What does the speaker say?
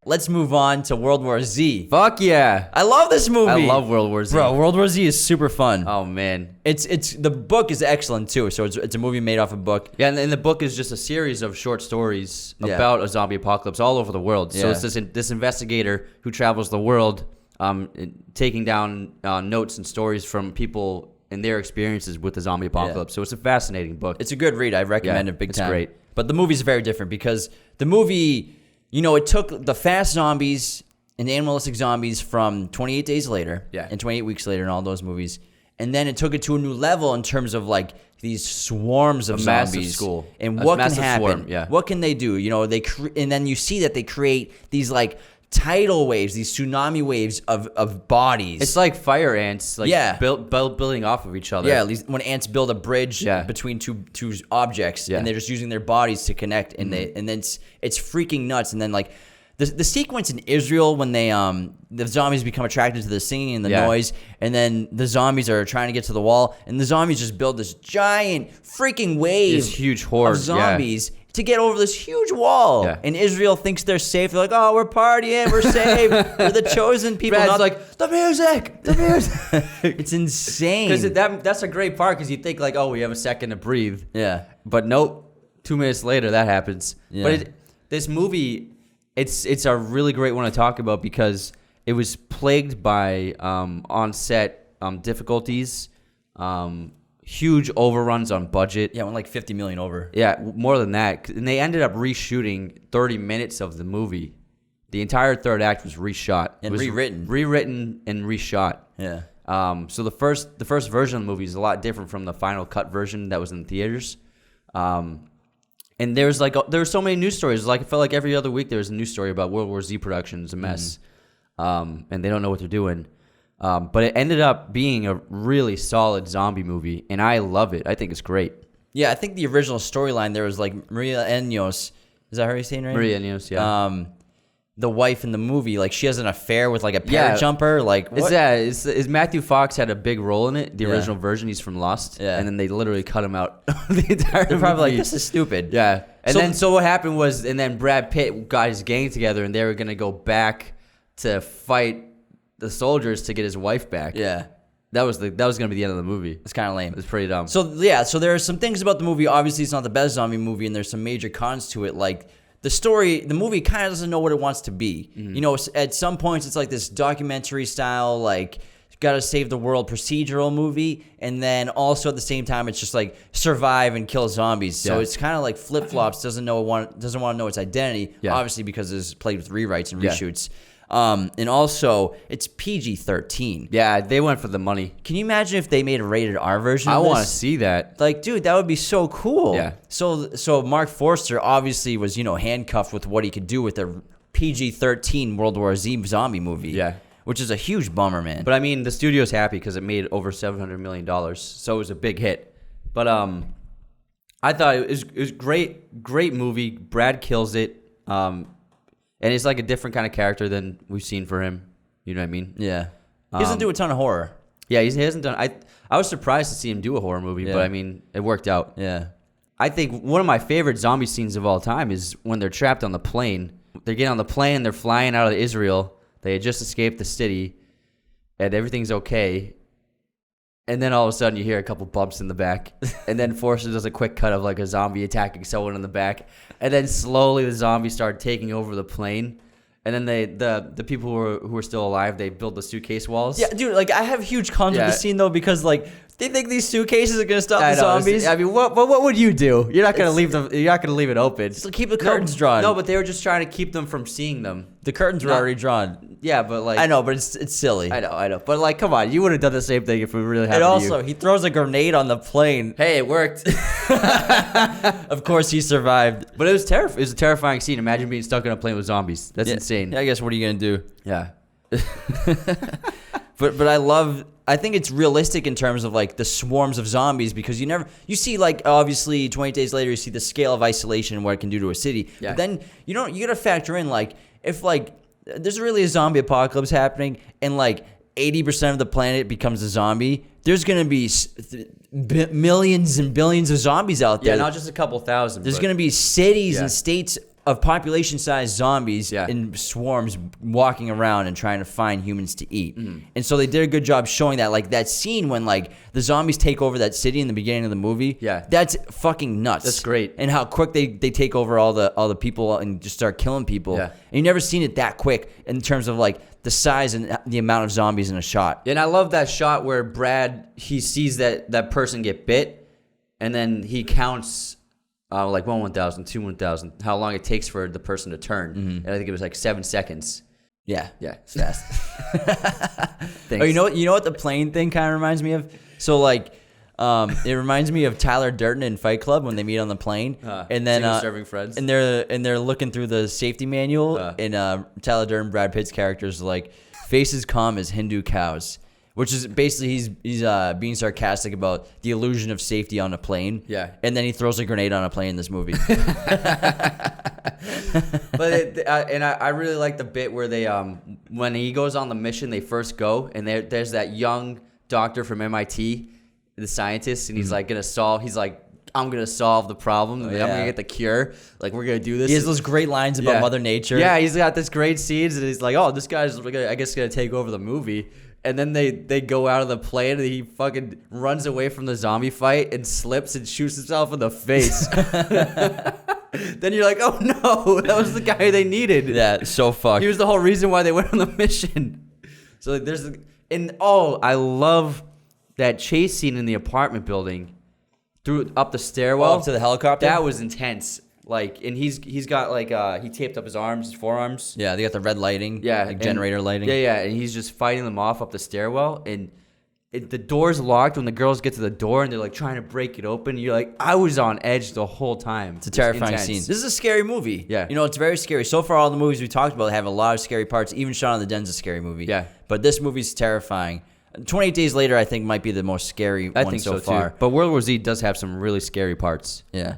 Let's move on to World War Z. Fuck yeah. I love this movie. I love World War Z. Bro, World War Z is super fun. Oh, man. It's the book is excellent, too. So it's a movie made off a book. Yeah, and the book is just a series of short stories about a zombie apocalypse all over the world. So it's this investigator who travels the world taking down notes and stories from people and their experiences with the zombie apocalypse. So it's a fascinating book. It's a good read. I recommend it big time. It's great. But the movie's very different because the movie, it took the fast zombies and the animalistic zombies from 28 Days Later and 28 Weeks Later and all those movies. And then it took it to a new level in terms of like these swarms of zombies. Massive school. And what can happen? Swarm, What can they do? And then you see that they create these like tidal waves, these tsunami waves of bodies. It's like fire ants, building off of each other. Yeah, at least when ants build a bridge between two objects, and they're just using their bodies to connect, and then it's freaking nuts. And then like the sequence in Israel when they the zombies become attracted to the singing and the noise, and then the zombies are trying to get to the wall, and the zombies just build this giant freaking wave, this huge horde of zombies. To get over this huge wall. And Israel thinks they're safe. They're like, oh, we're partying. We're safe. We're the chosen people. Brad's like, the music. It's insane. Because that's a great part because you think like, oh, we have a second to breathe. Yeah. But nope. 2 minutes later, that happens. Yeah. But this movie, it's a really great one to talk about because it was plagued by on-set difficulties, huge overruns on budget. Yeah, went like $50 million over. Yeah, more than that. And they ended up reshooting 30 minutes of the movie. The entire third act was reshot. And rewritten. Rewritten and reshot. Yeah. So the first version of the movie is a lot different from the final cut version that was in theaters. And there's so many news stories. Like, it felt like every other week there was a news story about World War Z production. It's a mess. And they don't know what they're doing. But it ended up being a really solid zombie movie, and I love it. I think it's great. Yeah, I think the original storyline there was like Maria Enos. Is that how you saying right? Maria Enos, yeah. The wife in the movie, like she has an affair with like a parajumper. Like what? Is Matthew Fox had a big role in it? The original version, he's from Lost. Yeah. And then they literally cut him out the entire They're probably movie. like, this is stupid. Yeah. So what happened was, and then Brad Pitt got his gang together, and they were gonna go back to fight the soldiers to get his wife back. Yeah. That was gonna be the end of the movie. It's kind of lame. It's pretty dumb. So there are some things about the movie. Obviously, it's not the best zombie movie, and there's some major cons to it. Like the movie kind of doesn't know what it wants to be. Mm-hmm. At some points, it's like this documentary style, like gotta save the world procedural movie, and then also at the same time, it's just like survive and kill zombies. So it's kind of like flip flops. Doesn't want to know its identity. Yeah. Obviously, because it's played with rewrites and reshoots. And also, it's PG-13. Yeah, they went for the money. Can you imagine if they made a rated R version of this? I want to see that. Like, dude, that would be so cool. Yeah. So Mark Forster obviously was, handcuffed with what he could do with a PG-13 World War Z zombie movie. Yeah. Which is a huge bummer, man. But, I mean, the studio's happy because it made over $700 million. So it was a big hit. But I thought it was great movie. Brad kills it. And it's like a different kind of character than we've seen for him. You know what I mean? Yeah. He doesn't do a ton of horror. Yeah, he hasn't done... I was surprised to see him do a horror movie, but I mean, it worked out. Yeah. I think one of my favorite zombie scenes of all time is when they're trapped on the plane. They get on the plane, they're flying out of Israel. They had just escaped the city, and everything's okay. And then all of a sudden you hear a couple bumps in the back. And then Forster does a quick cut of like a zombie attacking someone in the back. And then slowly the zombies start taking over the plane. And then the people who are still alive, they build the suitcase walls. Yeah, dude, like I have huge cons with the scene though, because like they think these suitcases are gonna stop the zombies. I mean, what would you do? You're not gonna leave them. You're not gonna leave it open. Just keep the curtains drawn. No, but they were just trying to keep them from seeing them. The curtains were already drawn. Yeah, but like I know, but it's silly. I know. But like, come on, you would have done the same thing if we really had. And also, he throws a grenade on the plane. Hey, it worked. Of course, he survived. But it was terrifying. It was a terrifying scene. Imagine being stuck in a plane with zombies. That's insane. Yeah, I guess what are you gonna do? Yeah. But I think it's realistic in terms of like the swarms of zombies, because you see like obviously 28 Days Later you see the scale of isolation and what it can do to a city. Yeah. But then you gotta factor in like if like there's really a zombie apocalypse happening and like 80% of the planet becomes a zombie, there's gonna be millions and billions of zombies out there. Yeah, not just a couple thousand. There's gonna be cities and states of population-sized zombies Yeah. in swarms walking around and trying to find humans to eat. Mm-hmm. And so they did a good job showing that. Like that scene when like the zombies take over that city in the beginning of the movie. Yeah. That's fucking nuts. That's great. And how quick they take over all the people and just start killing people. Yeah. And you've never seen it that quick in terms of like the size and the amount of zombies in a shot. And I love that shot where Brad, he sees that person get bit, and then he counts like 1,000, 2,000, how long it takes for the person to turn. And I think it was like 7 seconds. Yeah. Yeah. It's fast. Thanks. Oh, you know what the plane thing kind of reminds me of? So like, it reminds me of Tyler Durden in Fight Club when they meet on the plane, and then serving friends, and they're looking through the safety manual, and Tyler Durden, Brad Pitt's character, is like, faces calm as Hindu cows, which is basically he's being sarcastic about the illusion of safety on a plane. Yeah. And then he throws a grenade on a plane in this movie. But I really like the bit where they when he goes on the mission, they first go, and there's that young doctor from MIT, the scientist, and he's like I'm gonna solve the problem. I'm gonna get the cure. Like, we're gonna do this. He has those great lines about Mother Nature. Yeah, he's got this great scenes, and he's like, oh, this guy's I guess gonna take over the movie. And then they go out of the plane, and he fucking runs away from the zombie fight and slips and shoots himself in the face. Then you're like, oh no, that was the guy they needed. Yeah, so fucked. He was the whole reason why they went on the mission. So like, I love that chase scene in the apartment building, up the stairwell up to the helicopter. That was intense. Like, and he's got like he taped up his forearms. Yeah, they got the red lighting. Yeah, like generator lighting. Yeah, and he's just fighting them off up the stairwell, and the door's locked when the girls get to the door, and they're like trying to break it open. You're like, I was on edge the whole time. It's a terrifying scene. This is a scary movie. Yeah. You know, it's very scary. So far, all the movies we talked about have a lot of scary parts. Even Shaun of the Den's a scary movie. Yeah. But this movie's terrifying. 28 Days Later, I think, might be the most scary one so far. too. But World War Z does have some really scary parts. Yeah.